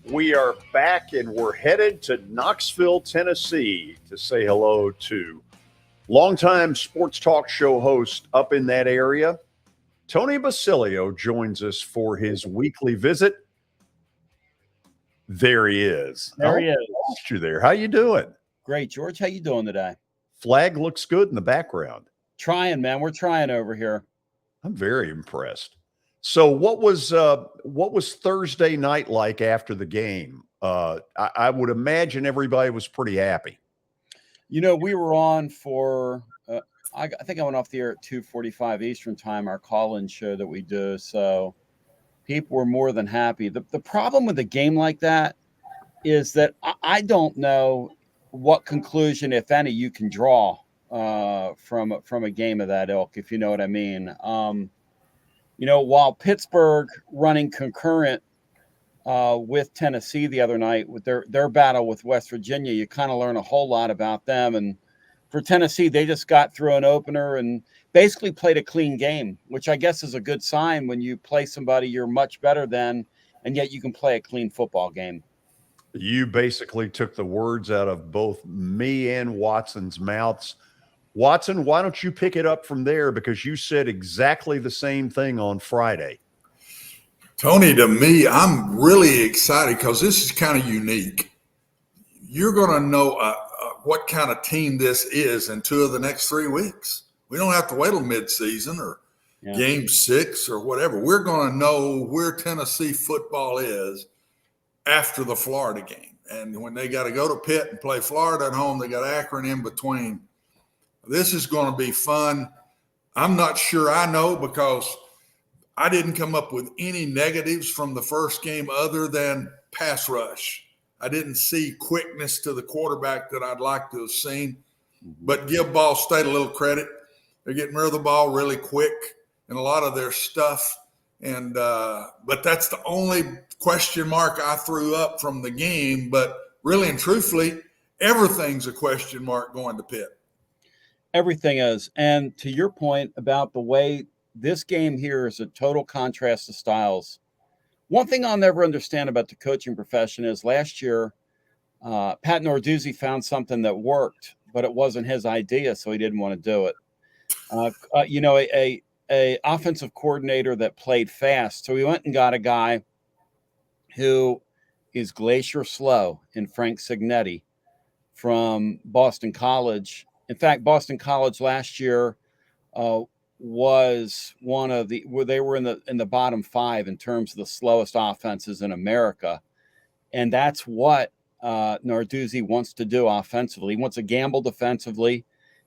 We are back and we're headed to Knoxville, Tennessee to say hello to longtime sports talk show host up in that area. Tony Basilio joins us for his weekly visit. There he is. There he is. Lost you there. How you doing? Great, George. How you doing today? Flag looks good in the background. Trying, man. We're trying over here. I'm very impressed. So what was Thursday night like after the game? I would imagine everybody was pretty happy. You know, we were on for I think I went off the air at 2:45 Eastern time, our call-in show that we do. So people were more than happy. The problem with a game like that is that I don't know what conclusion, if any, you can draw from a game of that ilk, if you know what I mean. While Pittsburgh running concurrent with Tennessee the other night with their battle with West Virginia, you kind of learn a whole lot about them. And for Tennessee, they just got through an opener and basically played a clean game, which I guess is a good sign when you play somebody you're much better than, and yet you can play a clean football game. You basically took the words out of both me and Watson's mouths. Watson, why don't you pick it up from there? Because you said exactly the same thing on Friday. Tony, to me, I'm really excited because this is kind of unique. You're going to know what kind of team this is in 2 of the next 3 weeks. We don't have to wait till midseason or game 6 or whatever. We're going to know where Tennessee football is after the Florida game. And when they got to go to Pitt and play Florida at home, they got Akron in between. This is going to be fun. I'm not sure I know because I didn't come up with any negatives from the first game other than pass rush. I didn't see quickness to the quarterback that I'd like to have seen. But give Ball State a little credit. They're getting rid of the ball really quick and a lot of their stuff. And but that's the only question mark I threw up from the game. But really and truthfully, everything's a question mark going to Pitt. Everything is. And to your point about the way this game here is a total contrast to styles. One thing I'll never understand about the coaching profession is last year, Pat Narduzzi found something that worked, but it wasn't his idea, so he didn't want to do it. A offensive coordinator that played fast. So we went and got a guy who is glacier slow in Frank Signetti from Boston College. In fact, Boston College last year was one of they were in the bottom 5 in terms of the slowest offenses in America. And that's what Narduzzi wants to do offensively. He wants to gamble defensively,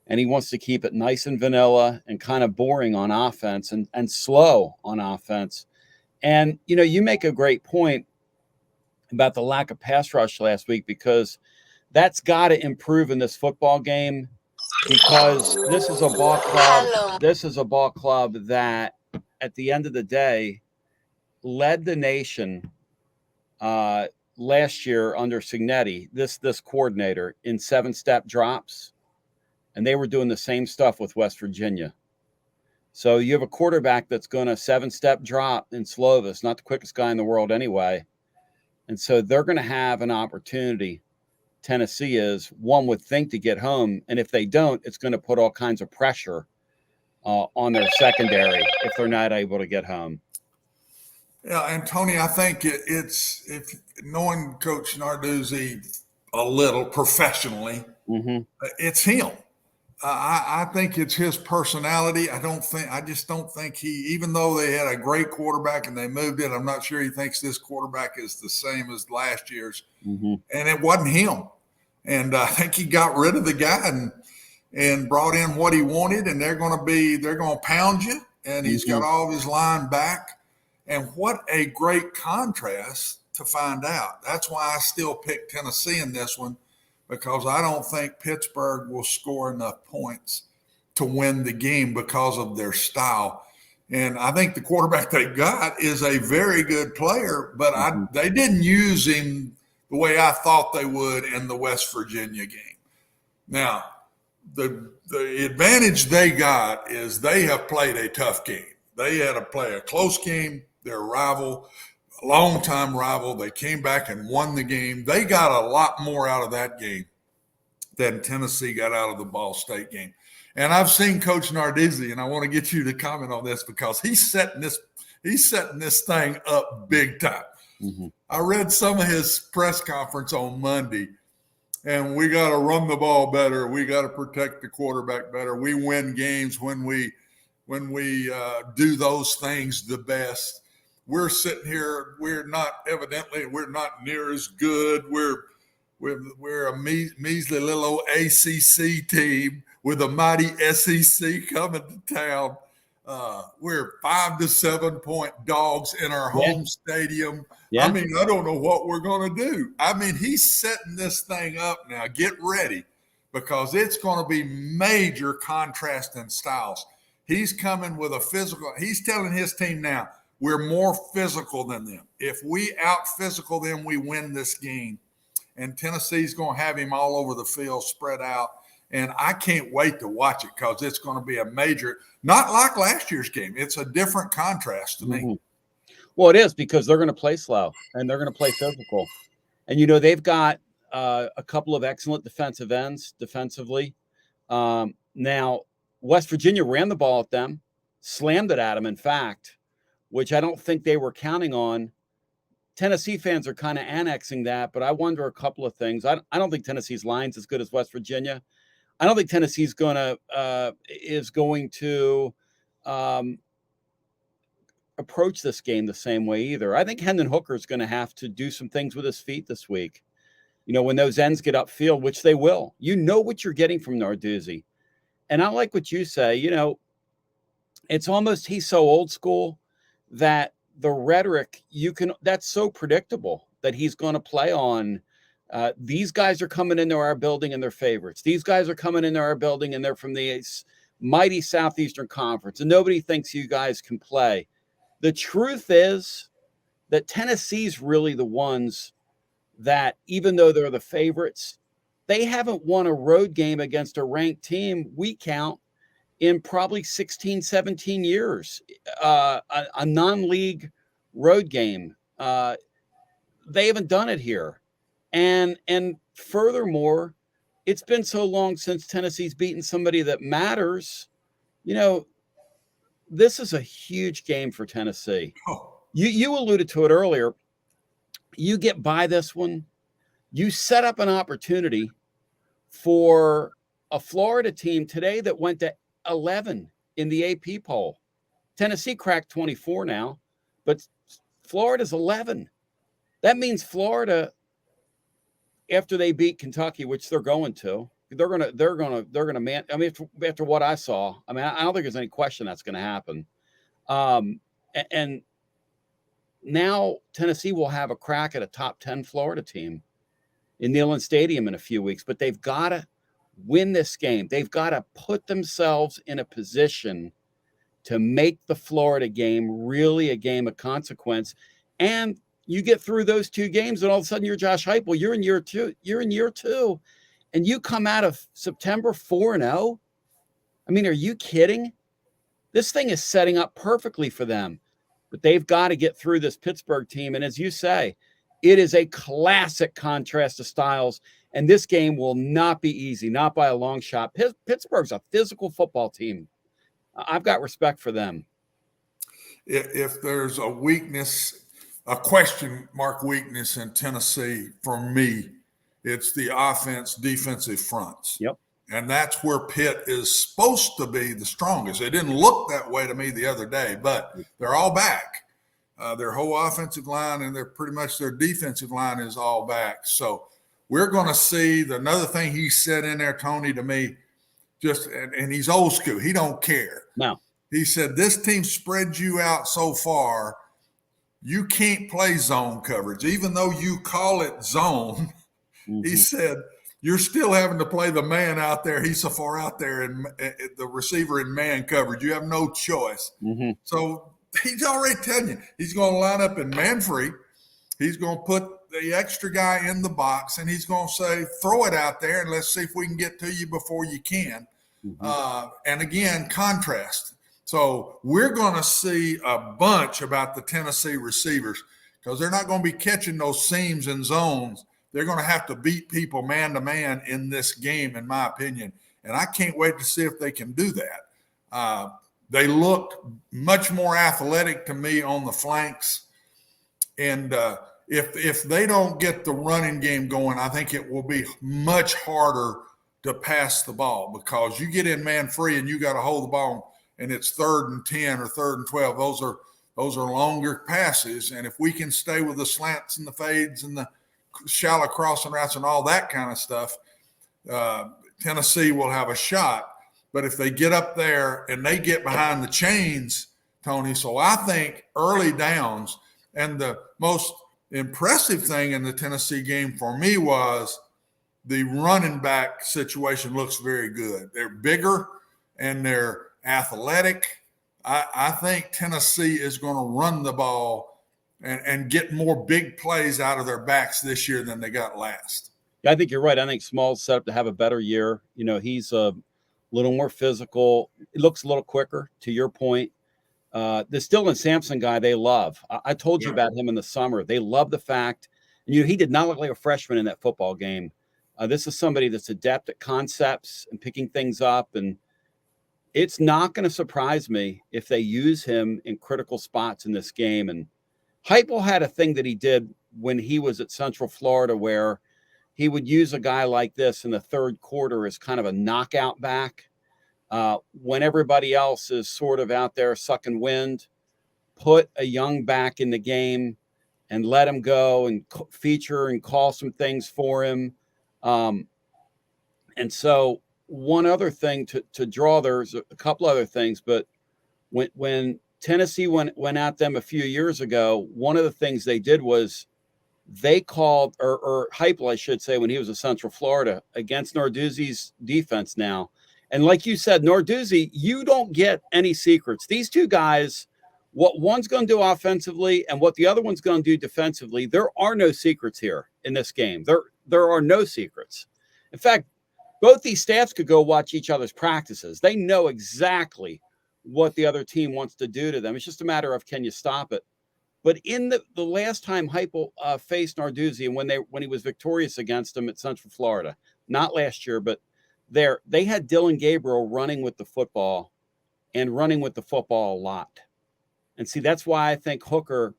and he wants to keep it nice and vanilla and kind of boring on offense and slow on offense. And, you make a great point about the lack of pass rush last week because that's got to improve in this football game. Because this is a ball club. This is a ball club that, at the end of the day, led the nation last year under Signetti. This coordinator in 7-step drops, and they were doing the same stuff with West Virginia. So you have a quarterback that's going to 7-step drop in Slovis, not the quickest guy in the world anyway, and so they're going to have an opportunity. Tennessee is, one would think, to get home. And if they don't, it's going to put all kinds of pressure on their secondary if they're not able to get home. Yeah, and Tony, I think it's if knowing Coach Narduzzi a little professionally, it's him. I think it's his personality. I just don't think even though they had a great quarterback and they moved it, I'm not sure he thinks this quarterback is the same as last year's. And it wasn't him. And I think he got rid of the guy and brought in what he wanted, and they're going to pound you. And he's got all of his line back. And what a great contrast to find out. That's why I still pick Tennessee in this one, because I don't think Pittsburgh will score enough points to win the game because of their style. And I think the quarterback they got is a very good player, but they didn't use him the way I thought they would in the West Virginia game. Now, the advantage they got is they have played a tough game. They had to play a close game. Their rival longtime rival. They came back and won the game. They got a lot more out of that game than Tennessee got out of the Ball State game. And I've seen Coach Narduzzi, and I want to get you to comment on this because he's setting this thing up big time. Mm-hmm. I read some of his press conference on Monday, and we got to run the ball better. We got to protect the quarterback better. We win games when we do those things the best. We're sitting here. We're not near as good. We're a measly little old ACC team with a mighty SEC coming to town. We're 5 to 7 point dogs in our home stadium. Yeah. I mean, I don't know what we're going to do. I mean, he's setting this thing up now. Get ready, because it's going to be major contrast in styles. He's coming with a physical. He's telling his team now, we're more physical than them. If we out physical them, we win this game. And Tennessee's going to have him all over the field, spread out. And I can't wait to watch it because it's going to be a major, not like last year's game. It's a different contrast to me. Well, it is, because they're going to play slow and they're going to play physical. And, they've got a couple of excellent defensive ends defensively. Now, West Virginia ran the ball at them, slammed it at them, in fact, which I don't think they were counting on. Tennessee fans are kind of annexing that, but I wonder a couple of things. I don't think Tennessee's line's as good as West Virginia. I don't think Tennessee's is going to approach this game the same way either. I think Hendon Hooker is going to have to do some things with his feet this week. When those ends get upfield, which they will, what you're getting from Narduzzi. And I like what you say. It's almost, he's so old school that the rhetoric, that's so predictable that he's going to play on. These guys are coming into our building and they're favorites. These guys are coming into our building and they're from the mighty Southeastern Conference, and nobody thinks you guys can play. The truth is that Tennessee's really the ones that, even though they're the favorites, they haven't won a road game against a ranked team, we count, in probably 16, 17 years, a non-league road game. They haven't done it here. And furthermore, it's been so long since Tennessee's beaten somebody that matters. This is a huge game for Tennessee. You alluded to it earlier. You get by this one, you set up an opportunity for a Florida team today that went to 11 in the AP poll. Tennessee cracked 24 now, but Florida's 11. That means Florida, after they beat Kentucky, which they're going to man. I mean, after what I saw, I don't think there's any question that's going to happen. And now Tennessee will have a crack at a top 10 Florida team in Neyland Stadium in a few weeks, but they've got to win this game. They've got to put themselves in a position to make the Florida game really a game of consequence. And you get through those two games, and all of a sudden you're Josh Heupel. You're in year two, and you come out of September 4-0. I mean, are you kidding? This thing is setting up perfectly for them, but they've got to get through this Pittsburgh team. And as you say, it is a classic contrast of styles, and this game will not be easy, not by a long shot. Pittsburgh's a physical football team. I've got respect for them. If there's a weakness, a question mark weakness in Tennessee, for me, it's the defensive fronts. Yep. And that's where Pitt is supposed to be the strongest. It didn't look that way to me the other day, but they're all back. Their whole offensive line and their defensive line is all back. So we're going to see another thing he said in there, Tony, to me, and he's old school. He don't care. No. He said, this team spread you out so far, you can't play zone coverage. Even though you call it zone, he said, you're still having to play the man out there. He's so far out there, and the receiver in man coverage. You have no choice. So he's already telling you he's going to line up in man free. He's going to put the extra guy in the box, and he's going to say, throw it out there, and let's see if we can get to you before you can. And again, contrast. So we're going to see a bunch about the Tennessee receivers. because they're not going to be catching those seams and zones. They're going to have to beat people man to man in this game, in my opinion. And I can't wait to see if they can do that. They look much more athletic to me on the flanks. And if they don't get the running game going, I think it will be much harder to pass the ball, because you get in man free and you got to hold the ball, and it's 3rd and 10 or 3rd and 12. Those are longer passes. And if we can stay with the slants and the fades and the shallow crossing routes and all that kind of stuff, Tennessee will have a shot. But if they get up there and they get behind the chains, Tony, so I think early downs, and the most impressive thing in the Tennessee game for me was the running back situation looks very good. They're bigger and they're athletic. I think Tennessee is going to run the ball and get more big plays out of their backs this year than they got last. Yeah, I think you're right. I think Small's set up to have a better year. You know, he's a little more physical. It looks a little quicker, to your point. The Dylan Sampson guy, they love. I told you about him in the summer. They love the fact, and he did not look like a freshman in that football game. This is somebody that's adept at concepts and picking things up, and it's not going to surprise me if they use him in critical spots in this game. And Heupel had a thing that he did when he was at Central Florida, where he would use a guy like this in the third quarter as kind of a knockout back. When everybody else is sort of out there sucking wind, put a young back in the game and let him go and feature and call some things for him. And so one other thing to draw, there's a couple other things, but when Tennessee went at them a few years ago, one of the things they did was they called, or Heupel, I should say, when he was at Central Florida, against Narduzzi's defense now. And like you said, Narduzzi, you don't get any secrets. These two guys, what one's going to do offensively and what the other one's going to do defensively, there are no secrets here in this game. There are no secrets. In fact, both these staffs could go watch each other's practices. They know exactly what the other team wants to do to them. It's just a matter of, can you stop it? But in the last time Heupel faced Narduzzi, and when he was victorious against him at Central Florida, not last year, but they had Dylan Gabriel running with the football and running with the football a lot. And see, that's why I think Hooker,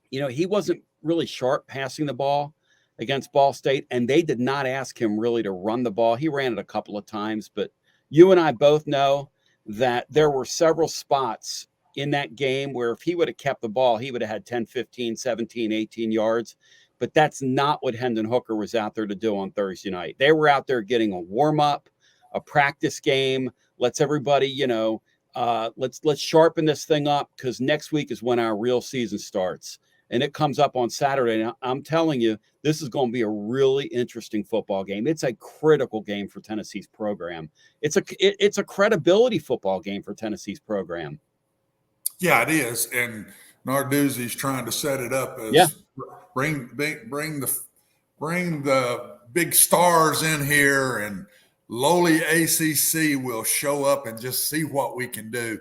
he wasn't really sharp passing the ball against Ball State, and they did not ask him really to run the ball. He ran it a couple of times, but you and I both know that there were several spots in that game where if he would have kept the ball, he would have had 10, 15, 17, 18 yards. But that's not what Hendon Hooker was out there to do on Thursday night. They were out there getting a warm-up, a practice game. Let's everybody, let's sharpen this thing up, because next week is when our real season starts. And it comes up on Saturday. And I'm telling you, this is going to be a really interesting football game. It's a critical game for Tennessee's program. It's a credibility football game for Tennessee's program. Yeah, it is. And Narduzzi's trying to set it up as bring the big stars in here, and lowly ACC will show up and just see what we can do.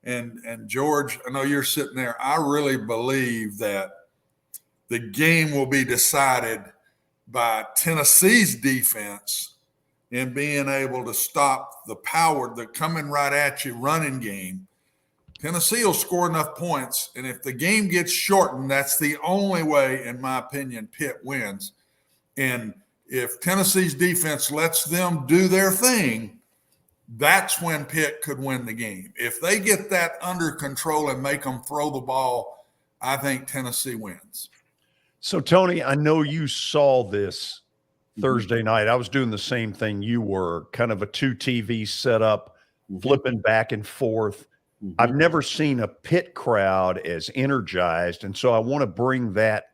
And George, I know you're sitting there. I really believe that the game will be decided by Tennessee's defense in being able to stop the power, the coming right at you running game. Tennessee will score enough points, and if the game gets shortened, that's the only way, in my opinion, Pitt wins. And if Tennessee's defense lets them do their thing, that's when Pitt could win the game. If they get that under control and make them throw the ball, I think Tennessee wins. So, Tony, I know you saw this Thursday night. I was doing the same thing you were, kind of a 2 TV setup, flipping back and forth. I've never seen a Pitt crowd as energized, and so I want to bring that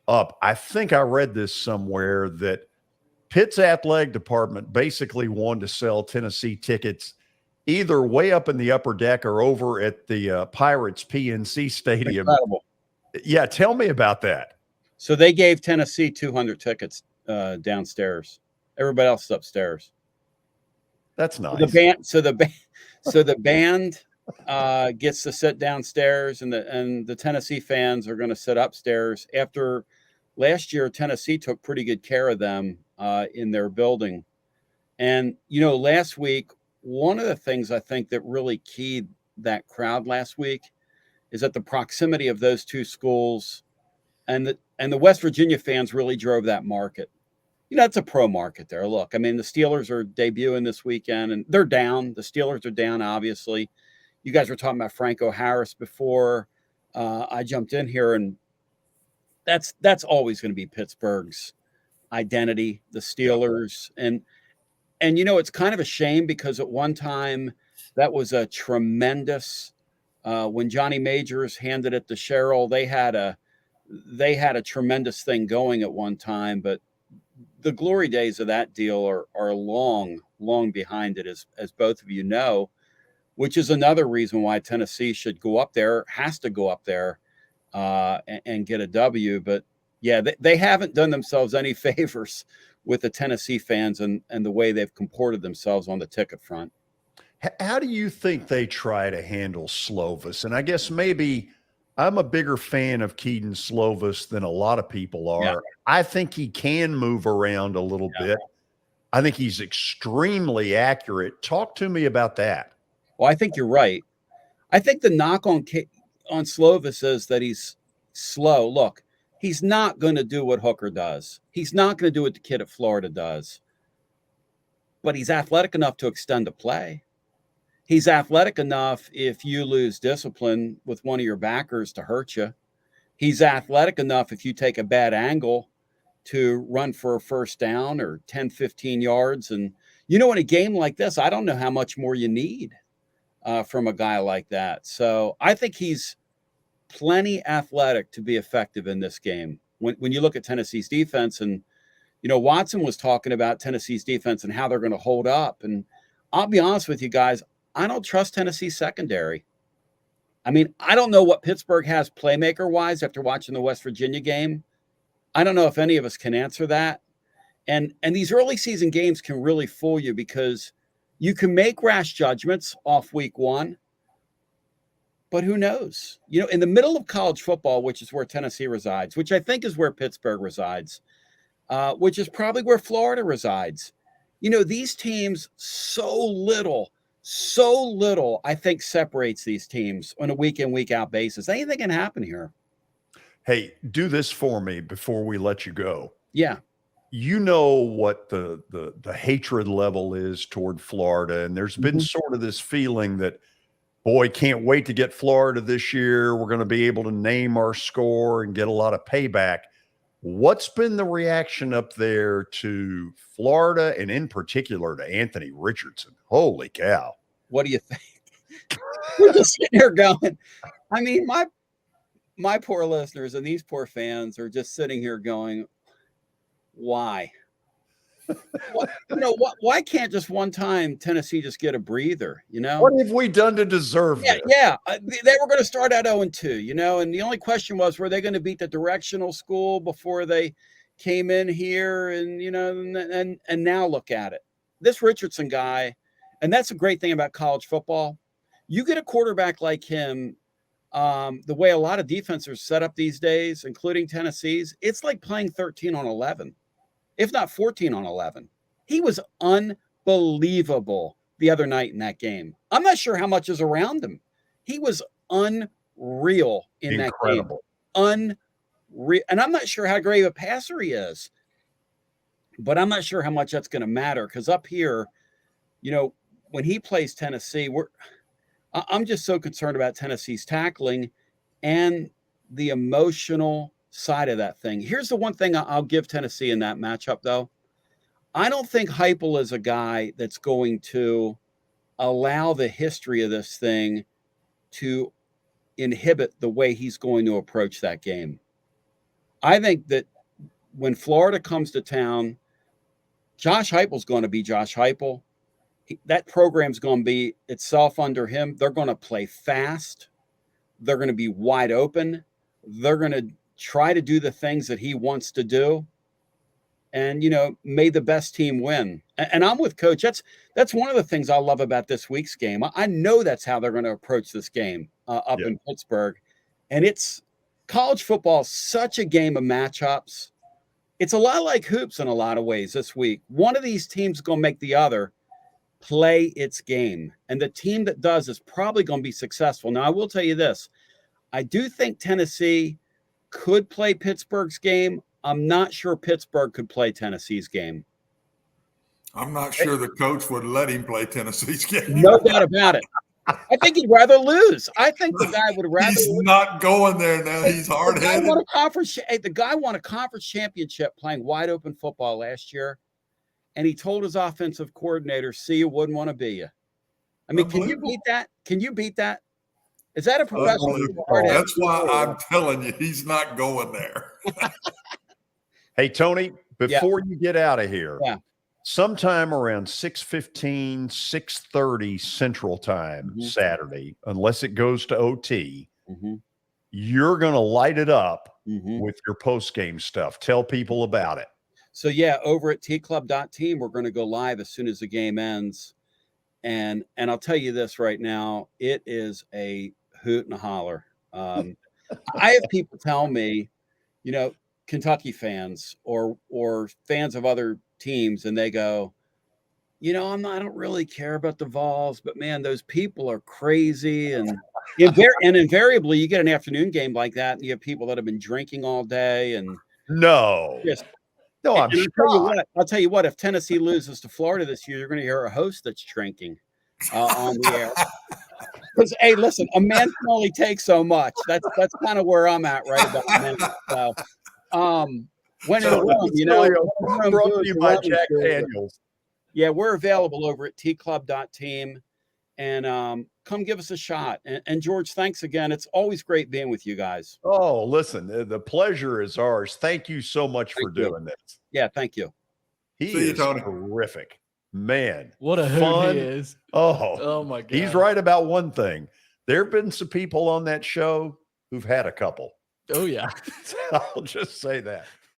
up. I think I read this somewhere that Pitt's athletic department basically wanted to sell Tennessee tickets either way up in the upper deck or over at the Pirates PNC Stadium. Incredible. Yeah, tell me about that. So they gave Tennessee 200 tickets downstairs. Everybody else is upstairs. That's nice. So the band gets to sit downstairs, and the Tennessee fans are going to sit upstairs. After last year, Tennessee took pretty good care of them in their building. And, last week, one of the things I think that really keyed that crowd last week is that the proximity of those two schools and the West Virginia fans really drove that market. It's a pro market there. Look, I mean, the Steelers are debuting this weekend, and they're down. The Steelers are down, obviously. You guys were talking about Franco Harris before I jumped in here, and that's always going to be Pittsburgh's identity, the Steelers. And it's kind of a shame because at one time that was a tremendous when Johnny Majors handed it to Sherrill, they had a tremendous thing going at one time, but the glory days of that deal are long behind it, as both of you know, which is another reason why Tennessee should go up there, has to go up there and get a W. But yeah, they haven't done themselves any favors with the Tennessee fans and the way they've comported themselves on the ticket front. How do you think they try to handle Slovis? And I guess maybe I'm a bigger fan of Keaton Slovis than a lot of people are. Yeah. I think he can move around a little bit. I think he's extremely accurate. Talk to me about that. Well, I think you're right. I think the knock on Slovis is that he's slow. Look, he's not going to do what Hooker does. He's not going to do what the kid at Florida does. But he's athletic enough to extend a play. He's athletic enough if you lose discipline with one of your backers to hurt you. He's athletic enough if you take a bad angle to run for a first down or 10, 15 yards. And, in a game like this, I don't know how much more you need from a guy like that. So I think he's plenty athletic to be effective in this game. When you look at Tennessee's defense, and, Watson was talking about Tennessee's defense and how they're going to hold up. And I'll be honest with you guys, I don't trust Tennessee's secondary. I mean, I don't know what Pittsburgh has playmaker-wise after watching the West Virginia game. I don't know if any of us can answer that. And these early season games can really fool you because you can make rash judgments off week one, but who knows? In the middle of college football, which is where Tennessee resides, which I think is where Pittsburgh resides, which is probably where Florida resides. These teams, so little, I think, separates these teams on a week in, week out basis. Anything can happen here. Hey, do this for me before we let you go. Yeah. You know what the hatred level is toward Florida. And there's been sort of this feeling that, boy, can't wait to get Florida this year. We're going to be able to name our score and get a lot of payback. What's been the reaction up there to Florida and in particular to Anthony Richardson? Holy cow. What do you think? We're just sitting here going, I mean, my poor listeners and these poor fans are just sitting here going, why? Why can't just one time Tennessee just get a breather? What have we done to deserve this? Yeah. They were going to start out 0-2, and the only question was, were they going to beat the directional school before they came in here? And, and now look at it. This Richardson guy, and that's a great thing about college football. You get a quarterback like him, the way a lot of defenses are set up these days, including Tennessee's, it's like playing 13 on 11. If not 14 on 11. He was unbelievable the other night in that game. I'm not sure how much is around him. He was unreal in that game. Unreal. And I'm not sure how great of a passer he is. But I'm not sure how much that's going to matter because up here, when he plays Tennessee, I'm just so concerned about Tennessee's tackling and the emotional side of that thing. Here's the one thing I'll give Tennessee in that matchup, though. I don't think Heupel is a guy that's going to allow the history of this thing to inhibit the way he's going to approach that game. I think that when Florida comes to town, Josh Heupel's going to be Josh Heupel. That program's going to be itself under him. They're going to play fast. They're going to be wide open. They're going to try to do the things that he wants to do. and may the best team win. And I'm with Coach. That's one of the things I love about this week's game. I know that's how they're going to approach this game up in Pittsburgh, and it's college football is such a game of matchups. It's a lot like hoops in a lot of ways this week. One of these teams is going to make the other play its game, and the team that does is probably going to be successful. Now, I will tell you this. I do think Tennessee could play Pittsburgh's game. I'm not sure Pittsburgh could play Tennessee's game. I'm not sure the coach would let him play Tennessee's game. No doubt about it. I think he'd rather lose. I think the guy would rather He's lose. not going there now. He's hard-headed. The guy won a conference championship playing wide open football last year, and he told his offensive coordinator, "See, you wouldn't want to be you." I mean, can you beat that? Can you beat that? Is that a professional? That's why I'm telling you, he's not going there. Hey, Tony, before you get out of here, sometime around 6:15, 6:30 Central Time Saturday, unless it goes to OT, you're going to light it up with your post-game stuff. Tell people about it. So, over at tclub.team, we're going to go live as soon as the game ends. And I'll tell you this right now, it is a hoot and a holler. I have people tell me, Kentucky fans or fans of other teams, and they go, I don't really care about the Vols, but man, those people are crazy. And invariably you get an afternoon game like that, and you have people that have been drinking all day. And I'm sure. I'll tell you what, if Tennessee loses to Florida this year, you're going to hear a host that's drinking on the air. Because, hey, listen, a man can only take so much. That's kind of where I'm at right about now. So, when in Rome, brought to you by Jack Daniels. Yeah, we're available over at tclub.team, and come give us a shot. And George, thanks again. It's always great being with you guys. Oh, listen, the pleasure is ours. Thank you so much for doing this. Yeah, thank you. He is terrific. Man, what a hoot he is. Oh my God. He's right about one thing. There have been some people on that show who've had a couple. Oh, yeah. I'll just say that.